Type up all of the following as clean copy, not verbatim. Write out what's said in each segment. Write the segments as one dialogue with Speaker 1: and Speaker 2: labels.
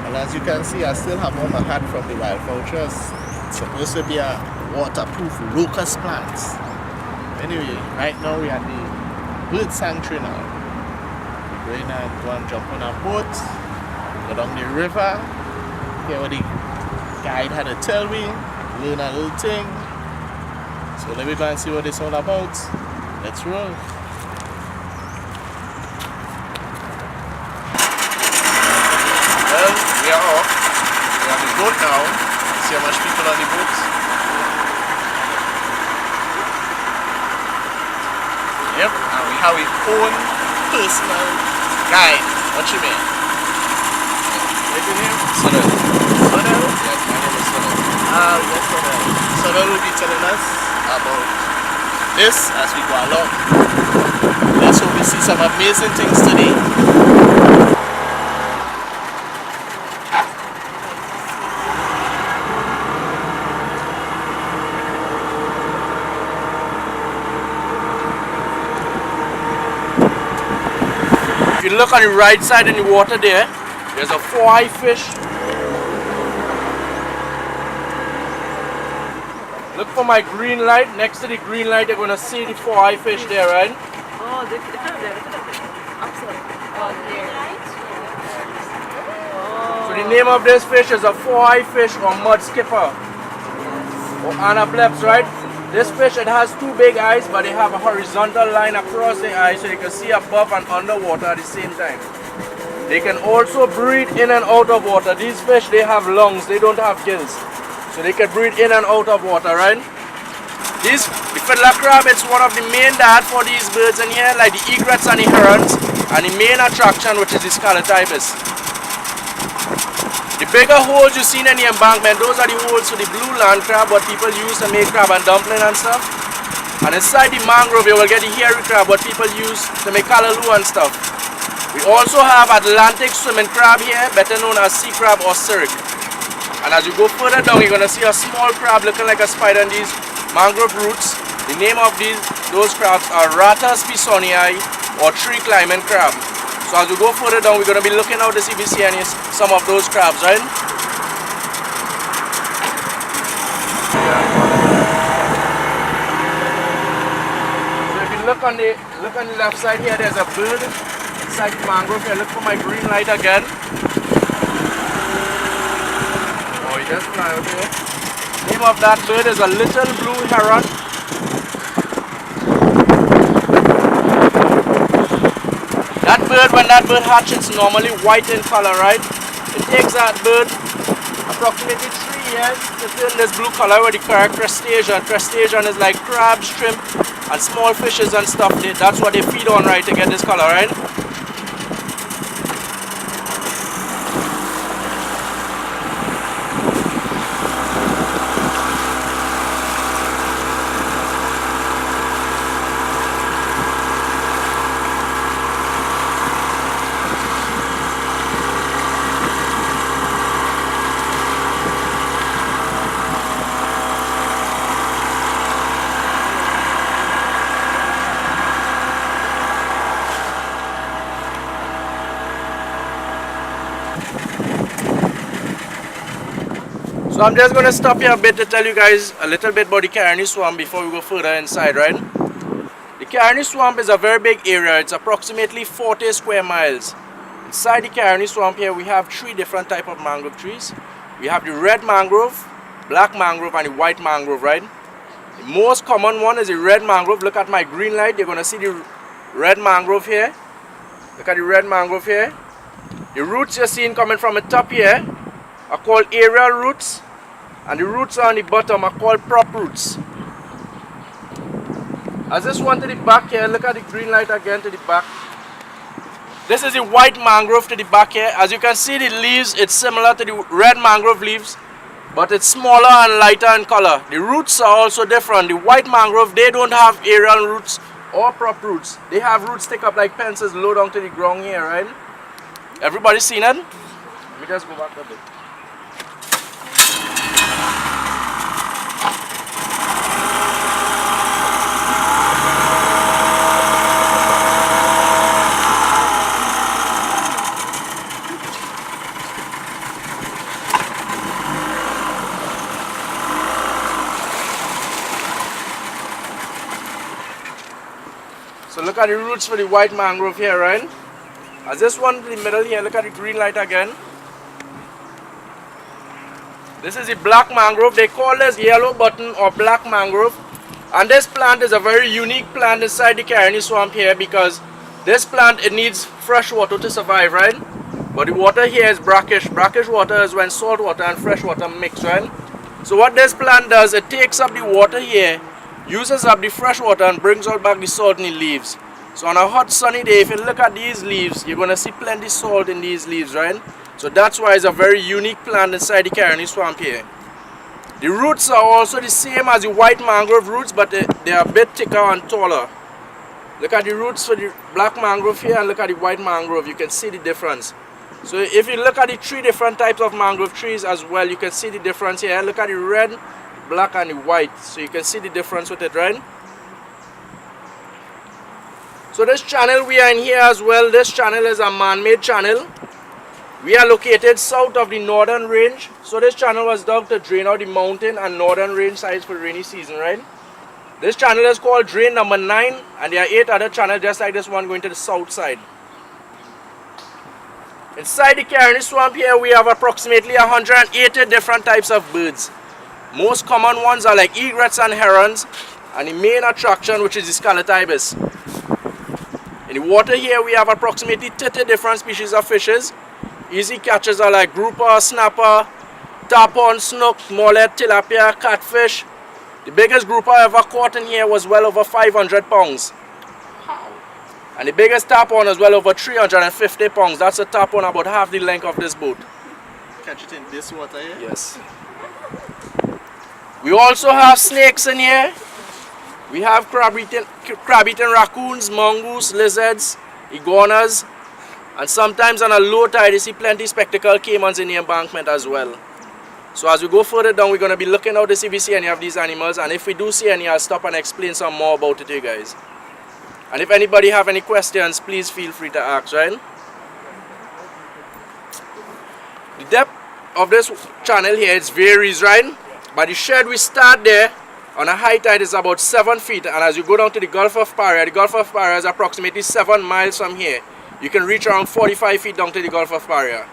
Speaker 1: And as you can see, I still have on my hat from the wild vouchers. It's supposed to be a waterproof locust plants. Anyway, right now we are at the bird sanctuary now. We're going to go and jump on a boat, go down the river, hear what the guide had to tell me, learn a little thing. So let me go and see what it's all about. Let's roll. Well, we are off. We're on the boat now. See how much people on the boat. Yep, and we have our own personal guide. What you mean? What's your name? Sonal. Sonal? Yes, my name is Sonal. Yes, Sonal. Sonal will be telling us about this as we go along. Let's hope we see some amazing things today. If you look on the right side in the water there, there's a 4-eye fish. Look for my green light. Next to the green light, you're going to see the 4-eye fish there, right?
Speaker 2: Oh, the kind of there. Upside. Oh, there.
Speaker 3: So the name of this fish is a 4-eye fish or mud skipper or anapleps, right? This fish, it has 2 big eyes, but they have a horizontal line across the eyes so you can see above and underwater at the same time. They can also breathe in and out of water. These fish, they have lungs, they don't have gills. So they can breathe in and out of water, right? The fiddler crab, it's one of the main diet for these birds in here, like the egrets and the herons, and the main attraction, which is the scallotypus. The bigger holes you see in the embankment, those are the holes for the blue land crab, what people use to make crab and dumpling and stuff. And inside the mangrove, you will get the hairy crab, what people use to make callaloo and stuff. We also have Atlantic swimming crab here, better known as sea crab or cirque. And as you go further down, you're going to see a small crab looking like a spider in these mangrove roots. The name of those crabs are Rata spisonii or tree climbing crab. So as we go further down, we're going to be looking out to see if we see some of those crabs, right? So if you look on the left side here, there's a bird inside the mangrove here. Look for my green light again. Oh, he just fly out here. The name of that bird is a little blue heron. That bird, when that bird hatches, it's normally white in color, right? It takes that bird approximately 3 years to turn this blue color with the correct crustacean. Crustacean is like crabs, shrimp, and small fishes and stuff. That's what they feed on, right, to get this color, right? So I'm just going to stop here a bit to tell you guys a little bit about the Caroni swamp before we go further inside, right? The Caroni swamp is a very big area. It's approximately 40 square miles. Inside the Caroni swamp here, we have 3 different types of mangrove trees. We have the red mangrove, black mangrove, and the white mangrove, right? The most common one is the red mangrove. Look at my green light. You're going to see the red mangrove here. Look at the red mangrove here. The roots you're seeing coming from the top here are called aerial roots. And the roots on the bottom are called prop roots. As this one to the back here, look at the green light again to the back. This is the white mangrove to the back here. As you can see, the leaves, it's similar to the red mangrove leaves, but it's smaller and lighter in color. The roots are also different. The white mangrove, they don't have aerial roots or prop roots. They have roots stick up like pencils low down to the ground here, right? Everybody seen it? Let me just go back a bit. look at the roots for the white mangrove here, right? As this one in the middle here, look at the green light again. This is the black mangrove. They call this yellow button or black mangrove. And this plant is a very unique plant inside the Caroni swamp here, because this plant, it needs fresh water to survive, right? But the water here is brackish. Brackish water is when salt water and fresh water mix, right? So what this plant does, it takes up the water here, uses up the fresh water and brings out back the salt in the leaves. So on a hot sunny day, if you look at these leaves, you're going to see plenty salt in these leaves, right? So that's why it's a very unique plant inside the Caroni swamp here. The roots are also the same as the white mangrove roots, but they are a bit thicker and taller. Look at the roots for the black mangrove here and look at the white mangrove. You can see the difference. So if you look at the 3 different types of mangrove trees as well, you can see the difference here. Look at the red, black and the white. So you can see the difference with it, right? So this channel we are in here as well, this channel is a man-made channel. We are located south of the northern range. So this channel was dug to drain out the mountain and northern range sides for the rainy season, right? This channel is called drain number 9, and there are 8 other channels just like this one going to the south side. Inside the Caroni swamp here, we have approximately 180 different types of birds. Most common ones are like egrets and herons, and the main attraction, which is the scarlet ibis. In the water here, we have approximately 30 different species of fishes. Easy catches are like grouper, snapper, tarpon, snook, mullet, tilapia, catfish. The biggest grouper I ever caught in here was well over 500 pounds. And the biggest tarpon was well over 350 pounds. That's a tarpon about half the length of this boat.
Speaker 1: Catch it in this water here?
Speaker 3: Yes. We also have snakes in here. We have crab-eating raccoons, mongoose, lizards, iguanas, and sometimes on a low tide you see plenty spectacled caimans in the embankment as well. So as we go further down, we're going to be looking out to see if we see any of these animals, and if we do see any, I'll stop and explain some more about it to you guys. And if anybody have any questions, please feel free to ask, right? The depth of this channel here, it varies, right? By the shed we start there, on a high tide is about 7 feet, and as you go down to the Gulf of Paria, the Gulf of Paria is approximately 7 miles from here. You can reach around 45 feet down to the Gulf of Paria.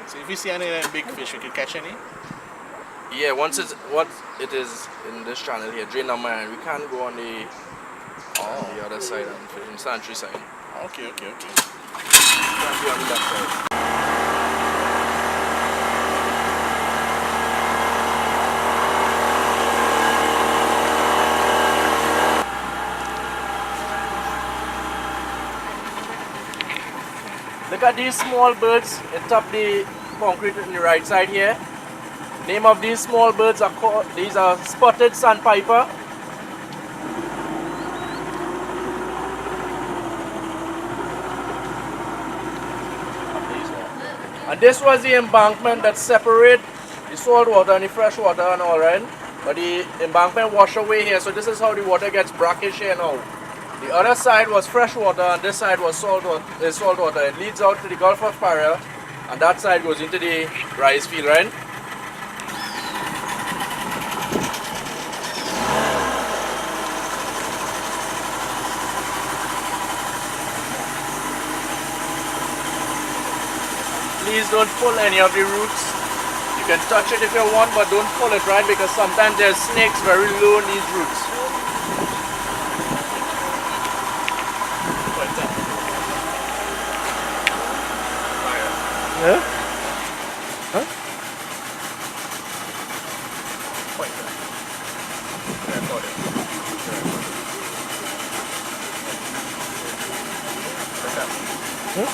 Speaker 1: So if you see any big fish, you can catch any?
Speaker 3: Yeah, once it is in this channel here, drain number 9, we can't go on the other side and fish in Sanctuary side.
Speaker 1: Okay.
Speaker 3: We can't be on the left side. Look at these small birds atop the concrete on the right side here. Name of these small birds are called, these are spotted sandpiper. And this was the embankment that separates the salt water and the fresh water and all, right? But the embankment washed away here, so this is how the water gets brackish here now. The other side was fresh water and this side was salt water. It leads out to the Gulf of Paria, and that side goes into the rice field, right? Please don't pull any of the roots. You can touch it if you want, but don't pull it, right? Because sometimes there's snakes very low in these roots. Huh? Huh? Huh?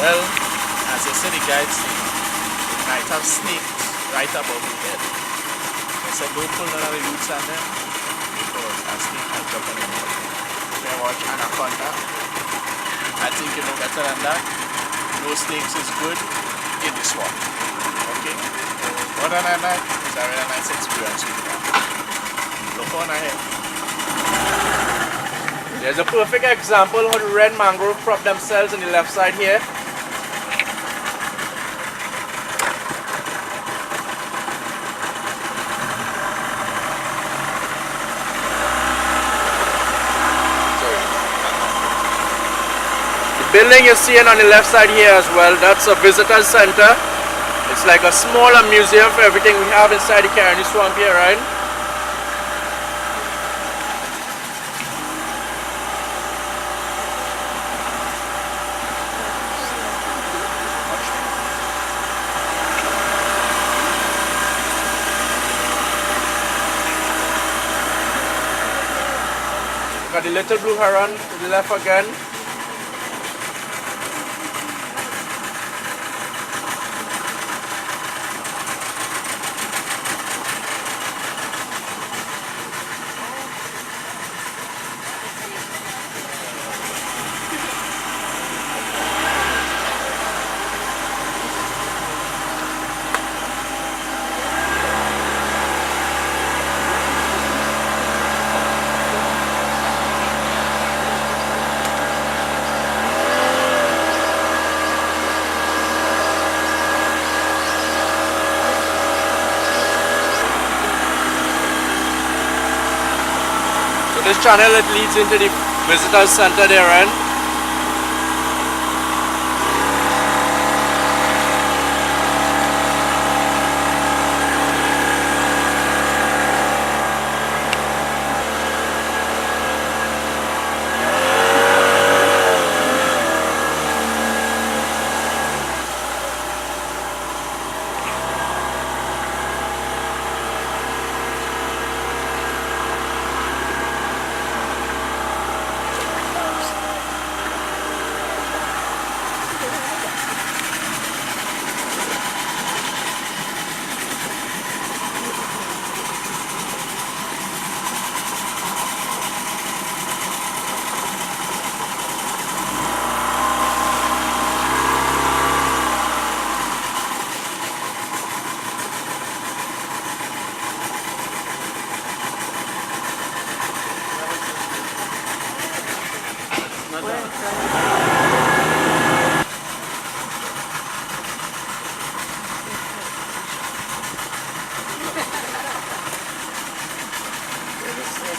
Speaker 1: Well, as I said, the guide say, you might have snakes right above your head. I said, don't pull none of the roots on them, because a snake might jump on your head. You can watch anaconda. I think you know better than that. No snakes is good in the swamp. Okay? Other than that, it's a really nice experience with that. Look on ahead.
Speaker 3: There's a perfect example how the red mangrove prop themselves on the left side here. building you're seeing on the left side here as well, that's a visitor center. It's like a smaller museum for everything we have inside the Caroni Swamp here, right? Got the little blue heron to the left again. This channel, it leads into the visitor center there, right?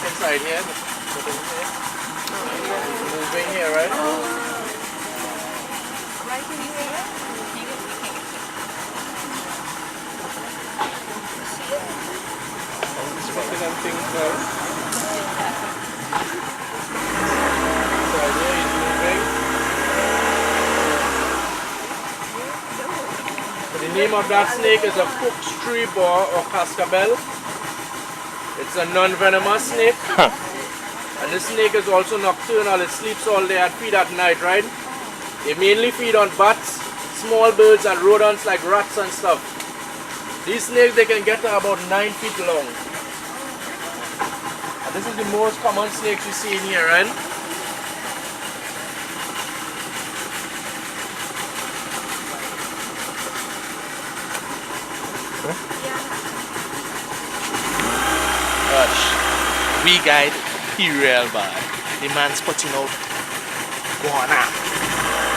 Speaker 3: Inside here, moving here, right?
Speaker 2: Right in here.
Speaker 1: Smoking and things now. Inside here, he's moving.
Speaker 3: The name of that snake is a Cook's tree boar or cascabel. It's a non-venomous snake. And this snake is also nocturnal. It sleeps all day and feed at night, right? They mainly feed on bats, small birds and rodents like rats and stuff. These snakes, they can get to about 9 feet long. And this is the most common snakes you see in here, right?
Speaker 1: Gosh, we guide real bad. The man's putting out guana,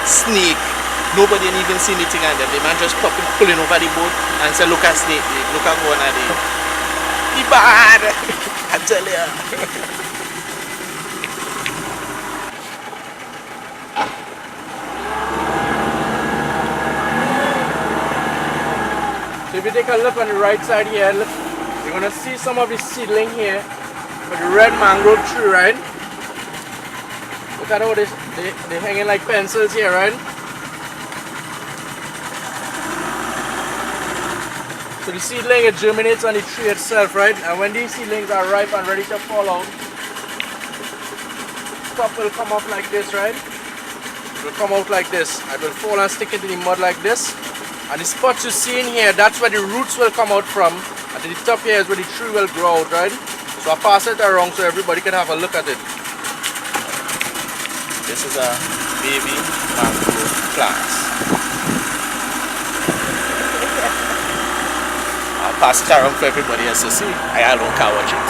Speaker 1: snake. Nobody even see anything on them. The man just pulling over the boat and say, look at snake, look at guana there. He bad, I tell you.
Speaker 3: So if you take a look on the right side here, look, you're gonna see some of the seedling here for the red mangrove tree, right? Look at how they're hanging like pencils here, right? So the seedling, it germinates on the tree itself, right? And when these seedlings are ripe and ready to fall out, the top will come up like this, right? It will come out like this. It will fall and stick into the mud like this. And the spots you see in here, that's where the roots will come out from. And the top here is where the tree will grow out, right? So I pass it around so everybody can have a look at it.
Speaker 1: This is a baby mangrove plant. I'll pass it around for everybody else to see. I don't care watch it.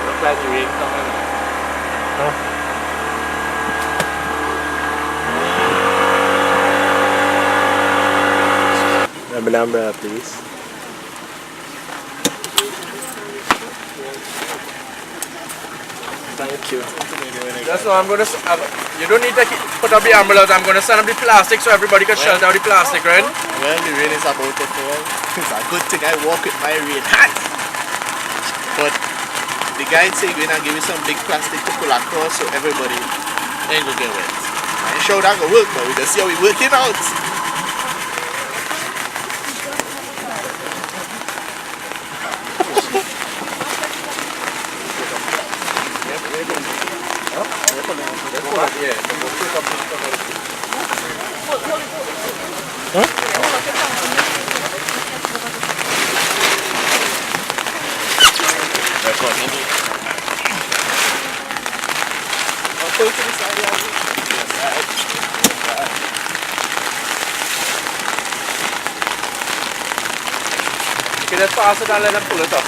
Speaker 1: Look like the rain coming. No? An umbrella, please.
Speaker 3: Thank you.
Speaker 1: Too many when I
Speaker 3: That's
Speaker 1: get-
Speaker 3: why I'm gonna. You don't need to put up the umbrellas. I'm gonna send up the plastic so everybody can shelter out the plastic, right?
Speaker 1: Well, the rain is about to fall. It's a good thing I walk with my rain hat. But the guide said we're gonna give you some big plastic to pull across so everybody ain't gonna get wet. I ain't sure that gonna work, but we can see how we working out. That's what we do. I'll pull to the side, yeah. Yes, right.
Speaker 3: You can just pass it and let them pull it up.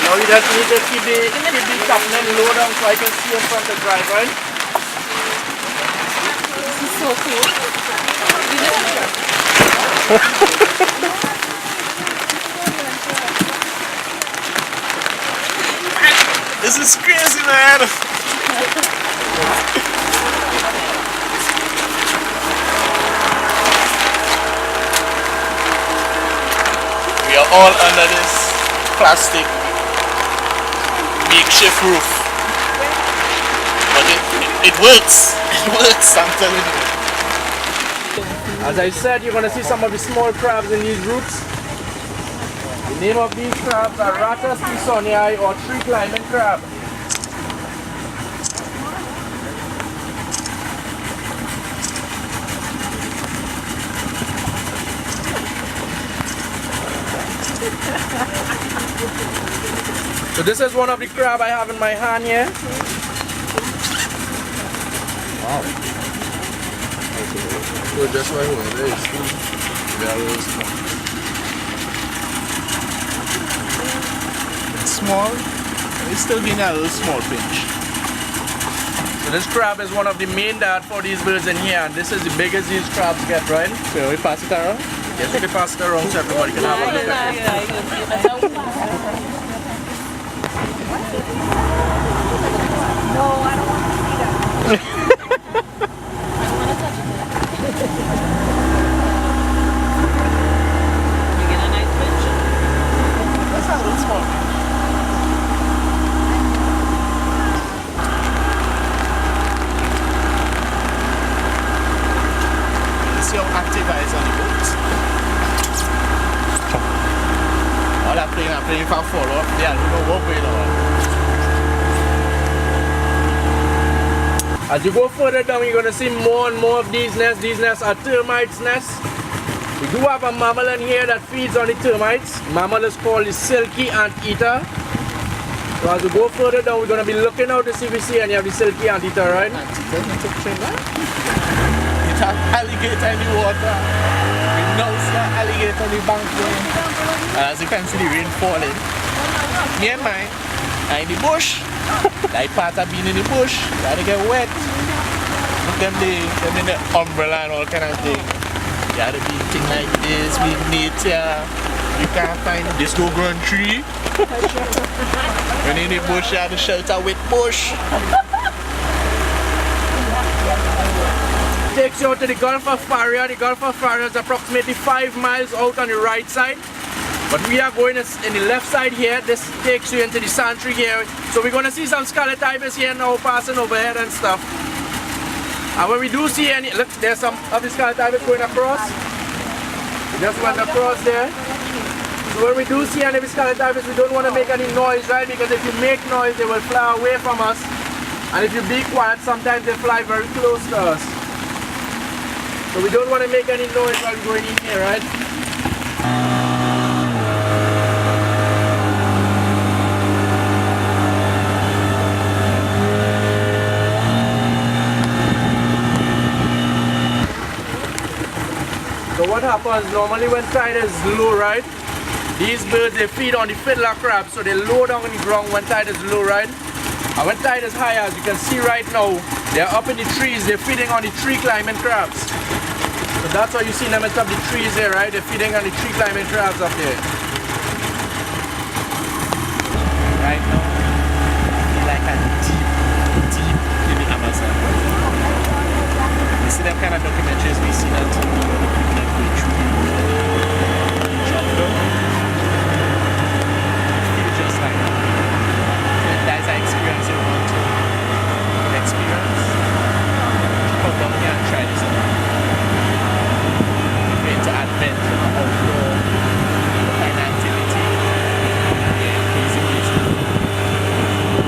Speaker 3: Now you just need to keep the captain low down so I can see in front of the drive, right?
Speaker 2: This is so cool.
Speaker 1: This is crazy, man. We are all under this plastic makeshift roof. But it works. It works, I'm telling you.
Speaker 3: As I said, you're going to see some of the small crabs in these roots. The name of these crabs are Rattus pisonii or tree climbing crab. So this is one of the crab I have in my hand here. Wow. So just right here, there is two barrels.
Speaker 1: It's small. It's still being a little small pinch.
Speaker 3: So this crab is one of the main diet for these birds in here, and this is the biggest these crabs get, right?
Speaker 1: So we pass it around?
Speaker 3: Yes, we can pass it around so everybody can have a look at it.
Speaker 2: No, I don't want to see that. I don't want to touch it. You get a nice picture.
Speaker 1: That's a little small pinch. See how active I is on the boat. All that plane, I'm playing for follow up. Yeah, I don't know what way now.
Speaker 3: As you go further down, you're going to see more and more of these nests. These nests are termites nests. We do have a mammal in here that feeds on the termites. Mammal is called the silky anteater. So as we go further down, we're going to be looking out to see if we see any of the silky anteater, right?
Speaker 1: It has alligator in the water. We now see an alligator on the bank there. As you can see the rain falling. Me and mine are in the bush. Like part of being in the bush, you gotta get wet. Look them in the umbrella and all kind of thing. You gotta be thing like this with nature. You can't find this no grown tree. When in the bush, you have to shelter with bush.
Speaker 3: Takes you out to the Gulf of Faria. The Gulf of Faria is approximately 5 miles out on the right side. But we are going in the left side here. This takes you into the sanctuary here. So we're going to see some scarlet ibis here now passing overhead and stuff. And when we do see any, look, there's some of the scarlet ibis going across. We just went across there. So when we do see any of the scarlet ibis, we don't want to make any noise, right? Because if you make noise, they will fly away from us. And if you be quiet, sometimes they fly very close to us. So we don't want to make any noise while we're going in here, right? So what happens normally when tide is low, right? These birds, they feed on the fiddler crab, so they low down on the ground when tide is low, right? And when tide is high, as you can see right now, they're up in the trees, they're feeding on the tree climbing crabs. So that's why you see them atop the trees there, right? They're feeding on the tree climbing crabs up there.
Speaker 1: Right now, we're like a deep in the Amazon. You see them kind of documentaries we see on TV, like we jungle. It's just like that's an experience you want to experience. Come down here and try this out. If you're into adventure, outdoor kind of activity, yeah, easy.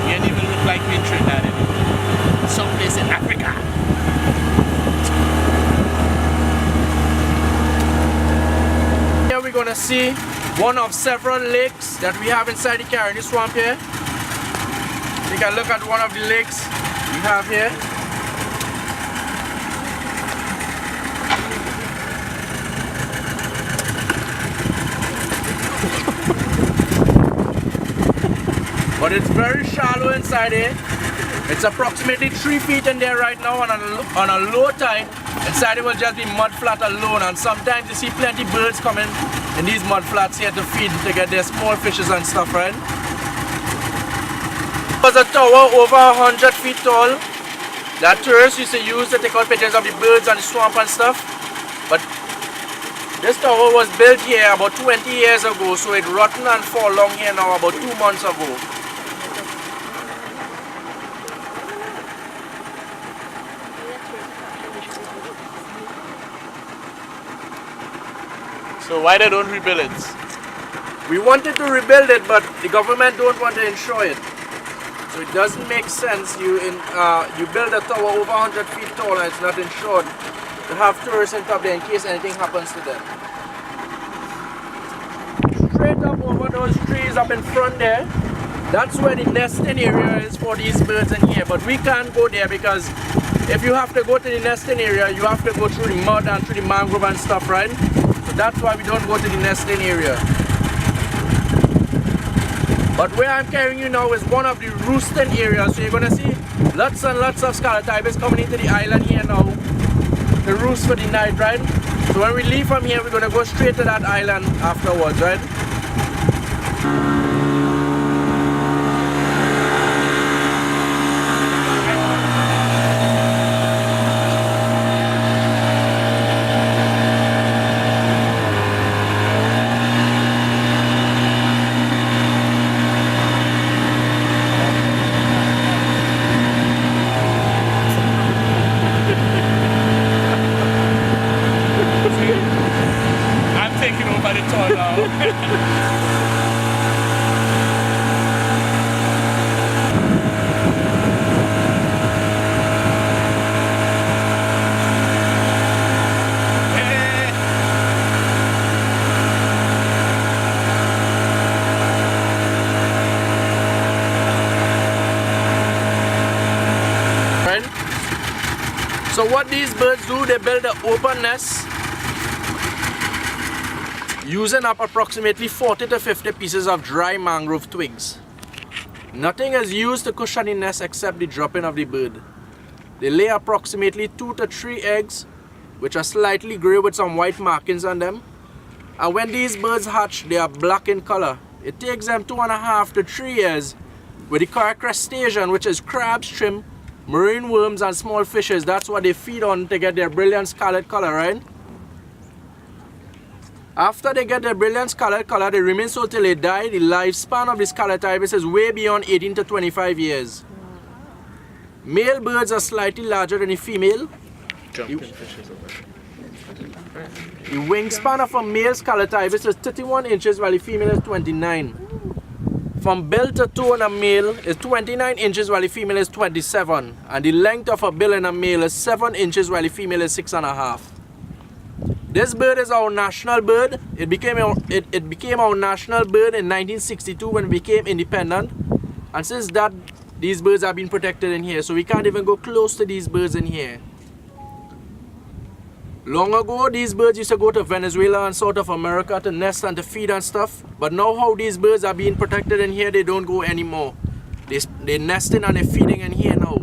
Speaker 1: You don't even look like we're in Trinidad anymore. Someplace in Africa.
Speaker 3: Here we're gonna see one of several lakes that we have inside the Caroni swamp here. Take a look at one of the lakes we have here. But it's very shallow inside here. It's approximately 3 feet in there right now, and on a low tide, inside it will just be mud flat alone, and sometimes you see plenty birds coming in these mud flats here to feed, to get their small fishes and stuff, right? It was a tower over 100 feet tall that tourists used to use to take out pictures of the birds and the swamp and stuff. But this tower was built here about 20 years ago, so it rotten and fall long here now about 2 months ago.
Speaker 1: So why they don't rebuild it?
Speaker 3: We wanted to rebuild it, but the government don't want to insure it. So it doesn't make sense. You build a tower over 100 feet tall and it's not insured, to have tourists in top there in case anything happens to them. Straight up over those trees up in front there, that's where the nesting area is for these birds in here. But we can't go there because if you have to go to the nesting area, you have to go through the mud and through the mangrove and stuff, right? So that's why we don't go to the nesting area. But where I'm carrying you now is one of the roosting areas. So you're gonna see lots and lots of scarlet ibis coming into the island here now to roost for the night, right? So when we leave from here, we're gonna go straight to that island afterwards, right?
Speaker 1: I'm taking over the tour now.
Speaker 3: Right? So what these birds do, they build an open nest using up approximately 40 to 50 pieces of dry mangrove twigs. Nothing is used to cushion the nest except the dropping of the bird. They lay approximately 2 to 3 eggs, which are slightly grey with some white markings on them. And when these birds hatch, they are black in color. It takes them 2.5 to 3 years with the correct crustacean, which is crabs, shrimp, marine worms and small fishes. That's what they feed on to get their brilliant scarlet color, right? After they get their brilliant scarlet color, they remain so till they die. The lifespan of the scarlet ibis is way beyond 18 to 25 years. Male birds are slightly larger than the female.
Speaker 1: Jumping fishes over.
Speaker 3: The wingspan of a male scarlet ibis is 31 inches while the female is 29. From bill to toe in a male is 29 inches while the female is 27. And the length of a bill in a male is 7 inches while the female is 6.5. This bird is our national bird. It became our national bird in 1962 when we became independent. And since that, these birds have been protected in here. So we can't even go close to these birds in here. Long ago, these birds used to go to Venezuela and South of America to nest and to feed and stuff. But now how these birds are being protected in here, they don't go anymore. They nesting and they're feeding in here now.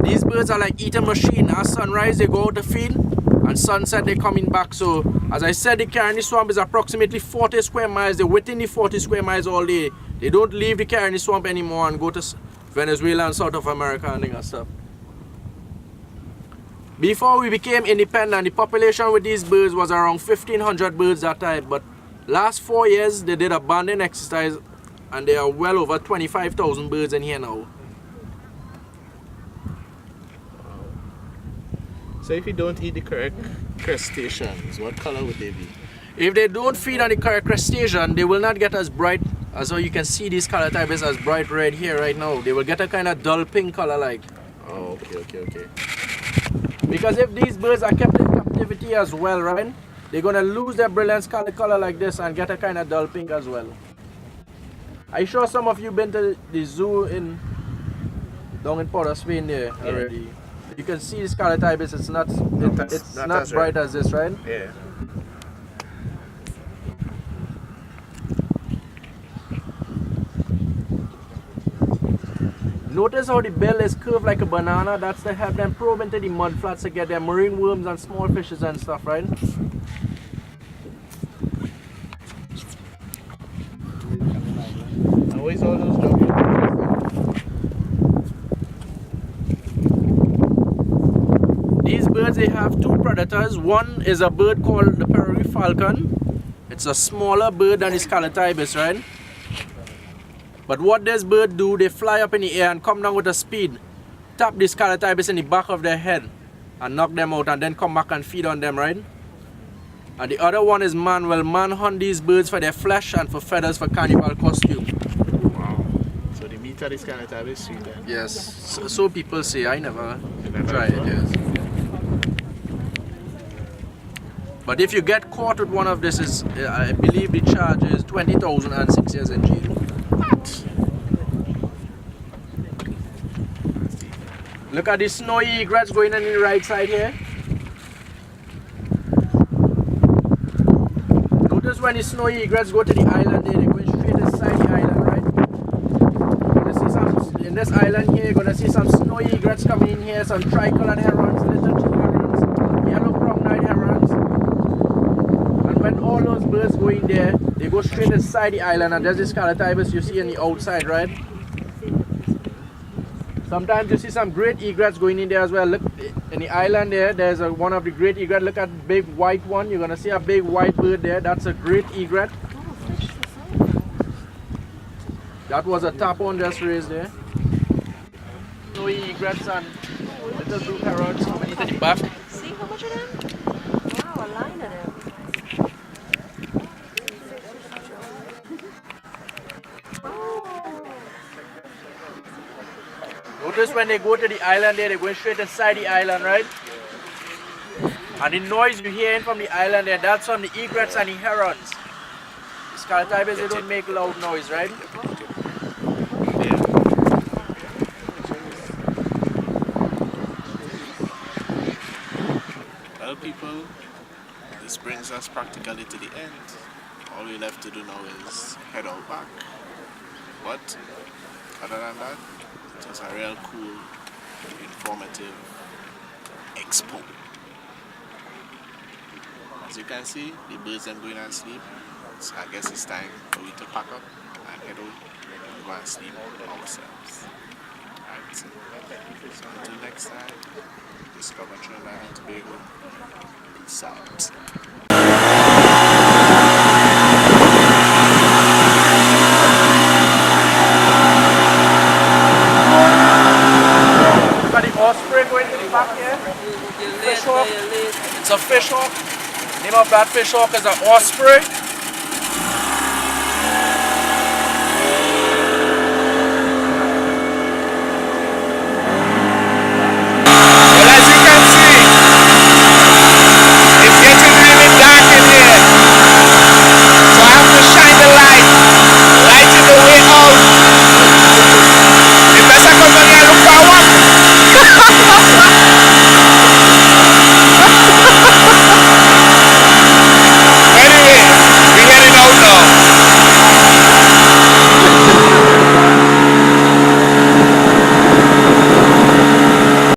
Speaker 3: These birds are like eating machine. At sunrise, they go out to feed, and sunset, they're coming back. So, as I said, the Caroni Swamp is approximately 40 square miles. They're within the 40 square miles all day. They don't leave the Caroni Swamp anymore and go to Venezuela and South of America and stuff. Before we became independent, the population with these birds was around 1,500 birds that time. But last 4 years, they did a banding exercise, and there are well over 25,000 birds in here now.
Speaker 1: So if you don't eat the correct crustaceans, what color would they be?
Speaker 3: If they don't feed on the correct crustacean, they will not get as bright as how you can see these color types as bright red here right now. They will get a kind of dull pink color like.
Speaker 1: Oh, okay.
Speaker 3: Because if these birds are kept in captivity as well, right, they're gonna lose their brilliant color like this and get a kind of dull pink as well. I'm sure some of you been to the zoo down in Port of Spain there already. You can see this color type it's not as bright as this, right?
Speaker 1: Yeah.
Speaker 3: Notice how the bill is curved like a banana. That's to help them probe into the mud flats to get their marine worms and small fishes and stuff, right?
Speaker 1: Always all those jobs.
Speaker 3: These birds, they have two predators. One is a bird called the prairie falcon. It's a smaller bird than the scarlet ibis, right? But what this bird do, they fly up in the air and come down with a speed, tap the scarlet ibis in the back of their head and knock them out, and then come back and feed on them, right? And the other one is man. Well, man hunt these birds for their flesh and for feathers for carnival costume.
Speaker 1: Wow. So the meat of this kind of type is sweet then?
Speaker 3: Yes, so people say. I never
Speaker 1: never
Speaker 3: tried it,
Speaker 1: tried?
Speaker 3: yes. But if you get caught with one of this, I believe the charge is 20,000 and 6 years in jail.
Speaker 1: What?
Speaker 3: Look at the snowy egrets going on the right side here. Notice when the snowy egrets go to the island there, they're going straight inside the island, right? You're gonna see some, in this island here, you're gonna see some snowy egrets coming in here, some tricolored herons, little chill herons, yellow crown-eyed herons. And when all those birds go in there, they go straight inside the island, and there's this scarlet ibis you see on the outside, right? Sometimes you see some great egrets going in there as well. Look, in the island there's one of the great egret. Look at the big white one. You're gonna see a big white bird there. That's a great egret. That was a tapon just raised there. Snowy egrets and little blue herons coming into the back.
Speaker 2: See how much of them? Wow, a line of them.
Speaker 3: Notice when they go to the island there, they're going straight inside the island, right? And the noise you hear from the island there, that's from the egrets and the herons. The scarlet ibis, they don't make loud noise, right?
Speaker 1: Yeah. Well, people, this brings us practically to the end. All we left to do now is head out back. But other than that, it was a real cool, informative expo. As you can see, the birds are going and sleep. So I guess it's time for we to pack up and head out and go and sleep ourselves. Alright. So until next time, discover Trinidad and Tobago. Peace out.
Speaker 3: Osprey going to the back here. Fish hawk. It's a fish hawk. Name of that fish hawk is an osprey.